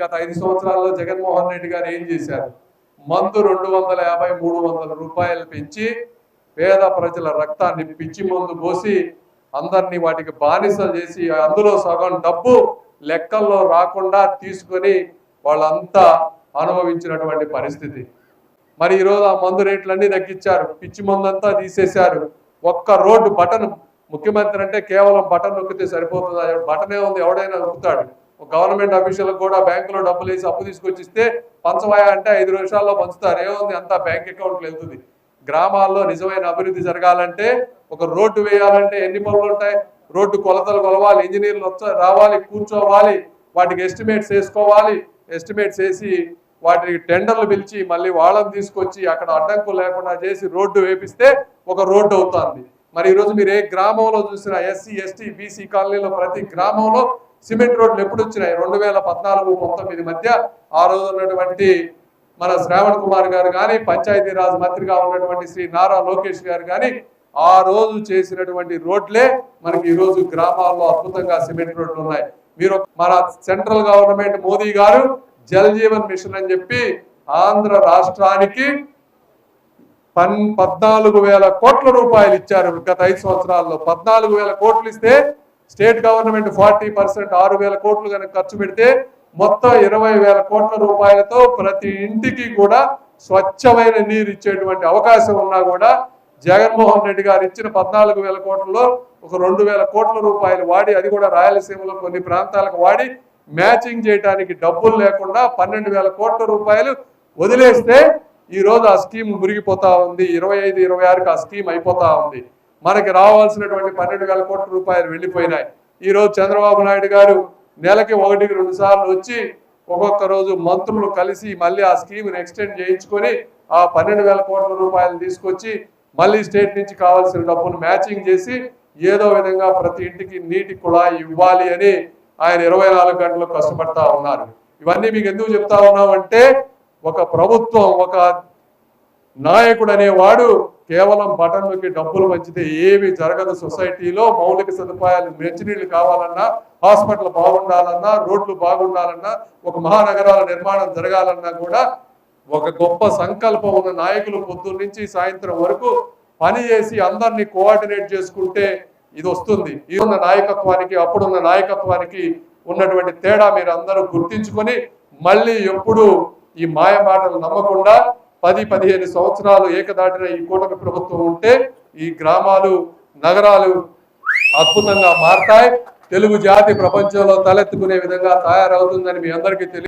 గత 5 సంవత్సరాల్లో జగన్మోహన్ రెడ్డి గారు ఏం చేశారు? మందు 250, 300 రూపాయలు పెంచి పేద ప్రజల రక్తాన్ని పిచ్చి మందు పోసి అందరినీ వాటికి బానిసలు చేసి అందులో సగం డబ్బు లెక్కల్లో రాకుండా తీసుకొని వాళ్ళంతా అనుభవించినటువంటి పరిస్థితి. మరి ఈరోజు ఆ మందు రేట్లన్నీ తగ్గించారు, పిచ్చి మందు అంతా తీసేశారు. ఒక్క రోడ్డు బటన్, ముఖ్యమంత్రి అంటే కేవలం బటన్ నొక్కితే సరిపోతుంది, బటనే ఉంది ఎవడైనా నొక్కుతాడు. గవర్నమెంట్ ఆఫీసులకు కూడా బ్యాంకులో డబ్బులు వేసి అప్పు తీసుకొచ్చిస్తే పంచవాయ అంటే 5 నిమిషాల్లో పంచుతారు, ఏముంది అంతా బ్యాంక్ అకౌంట్లు వెళ్తుంది. గ్రామాల్లో నిజమైన అభివృద్ధి జరగాలంటే, ఒక రోడ్డు వేయాలంటే ఎన్ని పనులు ఉంటాయి? రోడ్డు కొలతలు కొలవాలి, ఇంజనీర్లు రావాలి, కూర్చోవాలి, వాటికి ఎస్టిమేట్స్ వేసుకోవాలి, ఎస్టిమేట్స్ వేసి వాటికి టెండర్లు పిలిచి మళ్ళీ వాళ్ళని తీసుకొచ్చి అక్కడ అడ్డంకు లేకుండా చేసి రోడ్డు వేపిస్తే ఒక రోడ్డు అవుతుంది. మరి ఈరోజు మీరు ఏ గ్రామంలో చూసినా ఎస్సీ, ఎస్టీ, బీసీ కాలనీలో ప్రతి గ్రామంలో సిమెంట్ రోడ్లు ఎప్పుడు వచ్చినాయి? 2014-19 మధ్య ఆ రోజు ఉన్నటువంటి మన శ్రావణ్ కుమార్ గారు కానీ, పంచాయతీరాజ్ మంత్రిగా ఉన్నటువంటి శ్రీ నారా లోకేష్ గారు కానీ ఆ రోజు చేసినటువంటి రోడ్లే మనకి ఈ రోజు గ్రామాల్లో అద్భుతంగా సిమెంట్ రోడ్లు ఉన్నాయి. మీరు మన సెంట్రల్ గవర్నమెంట్ మోదీ గారు జల్ జీవన్ మిషన్ అని చెప్పి ఆంధ్ర రాష్ట్రానికి 14,000 కోట్ల రూపాయలు ఇచ్చారు. గత 5 సంవత్సరాల్లో 14,000 కోట్లు ఇస్తే స్టేట్ గవర్నమెంట్ 40%, 6,000 కోట్లు కనుక ఖర్చు పెడితే మొత్తం 20,000 కోట్ల రూపాయలతో ప్రతి ఇంటికి కూడా స్వచ్ఛమైన నీరు ఇచ్చేటువంటి అవకాశం ఉన్నా కూడా జగన్మోహన్ రెడ్డి గారు ఇచ్చిన 14,000 కోట్లలో ఒక 2,000 కోట్ల రూపాయలు వాడి, అది కూడా రాయలసీమలో కొన్ని ప్రాంతాలకు వాడి మ్యాచింగ్ చేయడానికి డబ్బులు లేకుండా 12,000 కోట్ల రూపాయలు వదిలేస్తే ఈ రోజు ఆ స్కీమ్ మురిగిపోతా ఉంది. 25-26కి ఆ స్కీమ్ అయిపోతా ఉంది. మనకి రావాల్సినటువంటి 12,000 కోట్ల రూపాయలు వెళ్ళిపోయినాయి. ఈ రోజు చంద్రబాబు నాయుడు గారు నెలకి 1-2 సార్లు వచ్చి ఒక్కొక్క రోజు మంత్రులు కలిసి మళ్ళీ ఆ స్కీమ్ని ఎక్స్టెండ్ చేయించుకొని ఆ 12,000 కోట్ల రూపాయలు తీసుకొచ్చి మళ్ళీ స్టేట్ నుంచి కావాల్సిన డబ్బును మ్యాచింగ్ చేసి ఏదో విధంగా ప్రతి ఇంటికి నీటి కుళాయి ఇవ్వాలి అని ఆయన 24 గంటలు కష్టపడతా ఉన్నారు. ఇవన్నీ మీకు ఎందుకు చెప్తా ఉన్నామంటే, ఒక ప్రభుత్వం, ఒక నాయకుడు అనేవాడు కేవలం బటన్లకి డబ్బులు పంచితే ఏమి జరగదు. సొసైటీలో మౌలిక సదుపాయాలు, మంచినీళ్ళు కావాలన్నా, హాస్పిటల్ బాగుండాలన్నా, రోడ్లు బాగుండాలన్నా, ఒక మహానగరాల నిర్మాణం జరగాలన్నా కూడా ఒక గొప్ప సంకల్పం ఉన్న నాయకులు పొద్దున్న నుంచి సాయంత్రం వరకు పని చేసి అందరినీ కోఆర్డినేట్ చేసుకుంటే ఇది వస్తుంది. ఈ ఉన్న నాయకత్వానికి అప్పుడున్న నాయకత్వానికి ఉన్నటువంటి తేడా మీరు అందరూ గుర్తించుకొని మళ్ళీ ఎప్పుడు ఈ మాయ మాటలు నమ్మకుండా 10-15 సంవత్సరాలు ఏకదాటిన ఈ కూటమి ప్రభుత్వం ఉంటే ఈ గ్రామాలు, నగరాలు అద్భుతంగా మారతాయి. తెలుగు జాతి ప్రపంచంలో తలెత్తుకునే విధంగా తయారవుతుందని మీ అందరికీ తెలియదు.